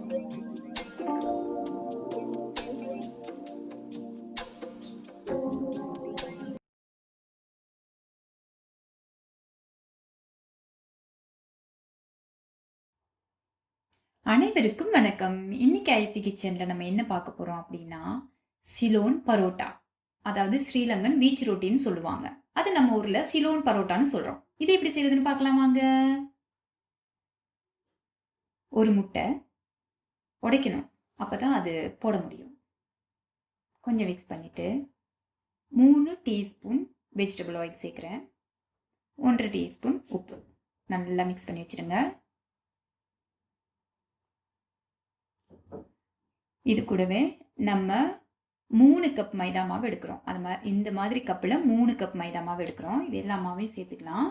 அனைவருக்கும் வணக்கம். இன்னைக்கு அயத்தி கிச்சன்ல நம்ம என்ன பார்க்க போறோம் அப்படின்னா சிலோன் பரோட்டா, அதாவது ஸ்ரீலங்கன் வீச் ரொட்டின்னு சொல்லுவாங்க. அது நம்ம ஊர்ல சிலோன் பரோட்டான்னு சொல்றோம். இது எப்படி செய்யறதுன்னு பார்க்கலாம் வாங்க. ஒரு முட்டை உடைக்கணும், அப்பதான் அது போட முடியும். கொஞ்சம் மிக்ஸ் பண்ணிட்டு 3 டீஸ்பூன் வெஜிடபிள் ஆயில் சேர்க்கிறேன். 1.5 டீஸ்பூன் உப்பு நல்லா மிக்ஸ் பண்ணி வச்சிருங்க. இது கூடவே நம்ம 3 கப் மைதா மாவு எடுக்கிறோம். இந்த மாதிரி கப்பில் 3 கப் மைதா மாவு எடுக்கிறோம். இது எல்லா மாவையும் சேர்த்துக்கலாம்.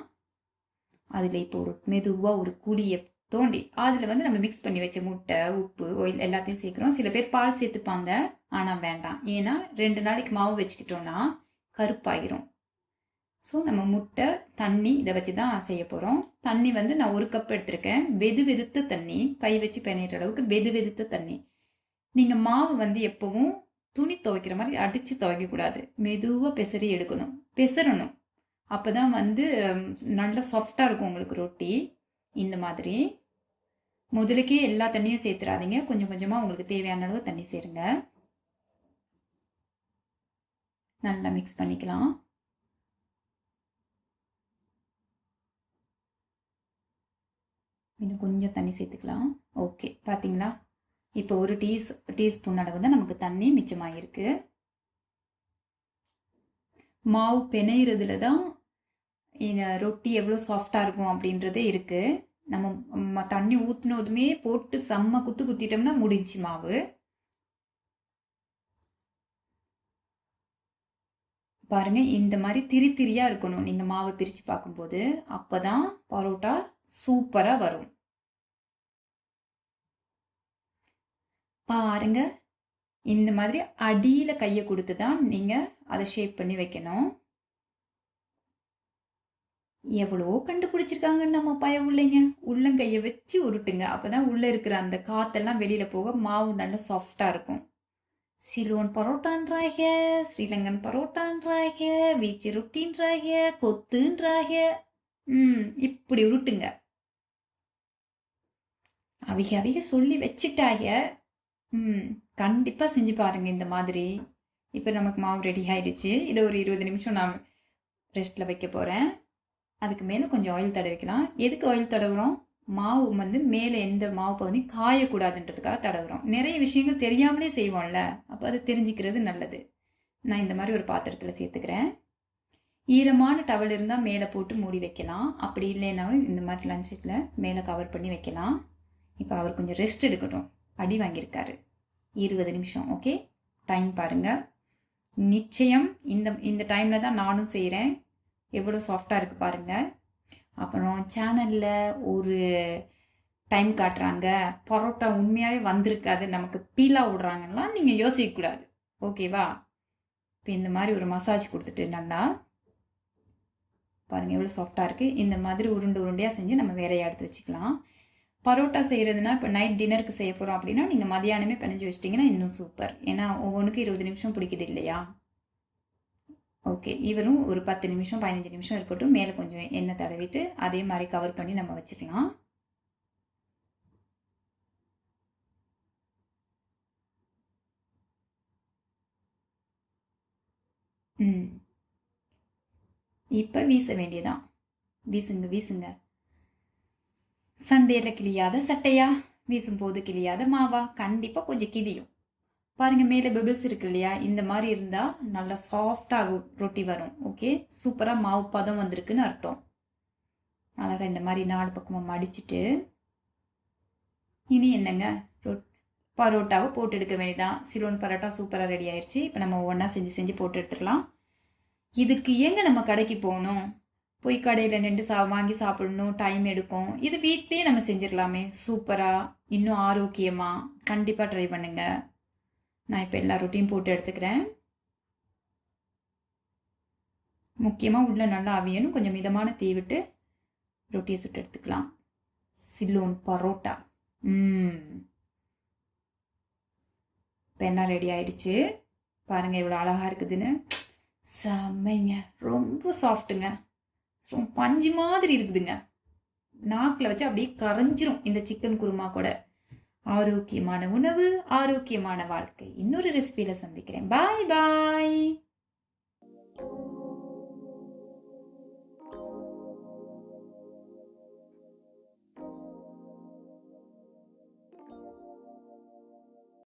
அதில் இப்போ மெதுவாக ஒரு குழியை தோண்டி அதில் நம்ம மிக்ஸ் பண்ணி வச்ச முட்டை, உப்பு, ஆயில் எல்லாத்தையும் சேர்க்குறோம். சில பேர் பால் சேர்த்துப்பாங்க, ஆனால் வேண்டாம். ஏன்னா 2 நாளைக்கு மாவு வச்சுக்கிட்டோன்னா கருப்பாயிரும். ஸோ நம்ம முட்டை, தண்ணி இதை வச்சு தான் செய்ய போகிறோம். தண்ணி நான் 1 கப் எடுத்திருக்கேன். வெது வெதுத்த தண்ணி, கை வச்சு பிணையிற அளவுக்கு வெது வெதுத்த தண்ணி. நீங்கள் மாவு எப்பவும் துணி துவைக்கிற மாதிரி அடித்து துவைக்கக்கூடாது. மெதுவாக பெசரி எடுக்கணும், பெசரணும். அப்போ தான் நல்லா சாஃப்டாக இருக்கும் உங்களுக்கு ரொட்டி. இந்த மாதிரி முதலுக்கே எல்லா தண்ணியும் சேர்த்துறாதீங்க. கொஞ்சம் கொஞ்சமாக உங்களுக்கு தேவையான அளவு தண்ணி சேருங்க. நல்லா மிக்ஸ் பண்ணிக்கலாம். இன்னும் கொஞ்சம் தண்ணி சேர்த்துக்கலாம். ஓகே, பார்த்தீங்களா? இப்போ ஒரு டீஸ்பூன் அளவு தான் நமக்கு தண்ணி மிச்சமாயிருக்கு. மாவு பிணையிறதுல தான் இந்த ரொட்டி எவ்வளோ சாஃப்டாக இருக்கும் அப்படின்றதே இருக்கு. நம்ம தண்ணி ஊற்றினதுமே போட்டு செம்ம குத்திட்டோம்னா முடிஞ்சு மாவு. பாருங்க, இந்த மாதிரி திரியா இருக்கணும் நீங்கள் மாவை பிரித்து பார்க்கும்போது. அப்போதான் பரோட்டா சூப்பராக வரும். பாருங்க, இந்த மாதிரி அடியில் கையை கொடுத்து தான் நீங்கள் அதை ஷேப் பண்ணி வைக்கணும். எவ்வளோ கண்டுபிடிச்சிருக்காங்கன்னு நம்ம பய உள்ளைங்க. உள்ளங்கையை வச்சு உருட்டுங்க, அப்போதான் உள்ளே இருக்கிற அந்த காற்றெல்லாம் வெளியில் போக மாவு நல்லா சாஃப்டாக இருக்கும். சிலோன் பரோட்டான்றாக, ஸ்ரீலங்கன் பரோட்டான்றாக, வீச்சு ரொட்டின்றாக, கொத்துன்றாக. இப்படி உருட்டுங்க. அவிக சொல்லி வச்சுட்டாக. கண்டிப்பாக செஞ்சு பாருங்கள் இந்த மாதிரி. இப்போ நமக்கு மாவு ரெடி ஆயிடுச்சு. இதை ஒரு 20 நிமிஷம் நான் ரெஸ்ட்டில் வைக்க போகிறேன். அதுக்கு மேலே கொஞ்சம் ஆயில் தடவிக்கலாம். எதுக்கு ஆயில் தடவுறோம்? மாவு மேலே எந்த மாவு பகுதி காயக்கூடாதுன்றதுக்காக தடவுறோம். நிறைய விஷயங்கள் தெரியாமலே செய்வோம்ல, அப்போ அது தெரிஞ்சுக்கிறது நல்லது. நான் இந்த மாதிரி ஒரு பாத்திரத்தில் சேர்த்துக்கிறேன். ஈரமான டவல் இருந்தால் மேலே போட்டு மூடி வைக்கலாம். அப்படி இல்லைனாலும் இந்த மாதிரி லஞ்சில் மேலே கவர் பண்ணி வைக்கலாம். இப்போ அவர் கொஞ்சம் ரெஸ்ட் எடுக்கட்டும். அடி வாங்கியிருக்காரு. 20 நிமிஷம். ஓகே, டைம் பாருங்கள். நிச்சயம் இந்த டைமில் தான் நானும் செய்கிறேன். எவ்வளோ சாஃப்டாக இருக்குது பாருங்கள். அப்புறம் சேனலில் ஒரு டைம் காட்டுறாங்க, பரோட்டா உண்மையாகவே வந்திருக்காது, நமக்கு பீலாக விடுறாங்கன்னா நீங்கள் யோசிக்கக்கூடாது. ஓகேவா? இப்போ இந்த மாதிரி ஒரு மசாஜ் கொடுத்துட்டு நல்லா பாருங்கள் எவ்வளோ சாஃப்டாக இருக்குது. இந்த மாதிரி உருண்டையாக செஞ்சு நம்ம வேறையாக எடுத்து வச்சுக்கலாம். பரோட்டா செய்கிறதுனா இப்போ நைட் டின்னருக்கு செய்ய போகிறோம் அப்படின்னா நீங்கள் மதியானமே பிணைஞ்சு வச்சிட்டிங்கன்னா இன்னும் சூப்பர். ஏன்னா ஒவ்வொன்றுக்கு 20 நிமிஷம் பிடிக்குது இல்லையா? ஓகே, இவரும் ஒரு 10 நிமிஷம் 15 நிமிஷம் இருக்கட்டும். மேலே கொஞ்சம் எண்ணெய் தடவிட்டு அதே மாதிரி கவர் பண்ணி நம்ம வச்சுக்கலாம். இப்போ வீச வேண்டியதான். வீசுங்க. சண்டையில் கிளியாத சட்டையா, வீசும்போது கிளியாத மாவா? கண்டிப்பாக கொஞ்சம் கிளியும். பாருங்கள், மேலே பெபிள்ஸ் இருக்கு இல்லையா? இந்த மாதிரி இருந்தால் நல்லா சாஃப்டாக ரொட்டி வரும். ஓகே, சூப்பராக மாவு பதம் வந்திருக்குன்னு அர்த்தம். அழகாக இந்த மாதிரி 4 பக்கமாக மடிச்சுட்டு இனி என்னங்க, பரோட்டாவை போட்டு எடுக்க வேண்டியதான். சிலோன் பரோட்டா சூப்பராக ரெடி ஆயிடுச்சு. இப்போ நம்ம ஒவ்வொன்றா செஞ்சு போட்டு எடுத்துக்கலாம். இதுக்கு எங்கே நம்ம கடைக்கு போகணும்? போய் கடையில் நின்று வாங்கி சாப்பிடணும், டைம் எடுக்கும். இது வீட்லேயே நம்ம செஞ்சிடலாமே சூப்பராக, இன்னும் ஆரோக்கியமாக. கண்டிப்பாக ட்ரை பண்ணுங்க. நான் இப்போ எல்லா ரொட்டியும் போட்டு எடுத்துக்கிறேன். முக்கியமாக உள்ள நல்லா அவியணும். கொஞ்சம் மிதமான தீ விட்டு ரொட்டியை சுட்டு எடுத்துக்கலாம். சிலோன் பரோட்டா. இப்போ என்ன ரெடி ஆயிடுச்சு பாருங்கள் எவ்வளோ அழகாக இருக்குதுன்னு. செம்மைங்க, ரொம்ப சாஃப்ட்டுங்க, ரொம்ப பஞ்சு மாதிரி இருக்குதுங்க. நாக்கில் வச்சு அப்படியே கரைஞ்சிரும் இந்த சிக்கன் குருமா கூட. ஆரோக்கியமான உணவு, ஆரோக்கியமான வாழ்க்கை. இன்னொரு ரெசிபியில் சந்திக்கிறேன். பாய் பாய்.